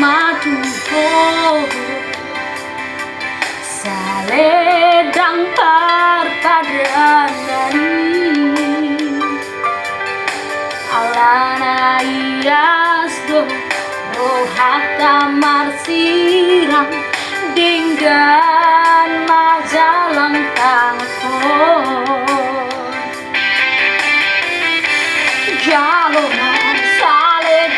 madu saledang perpadanani alana ias do rohata marsirang dinggan majalang tangkon jalur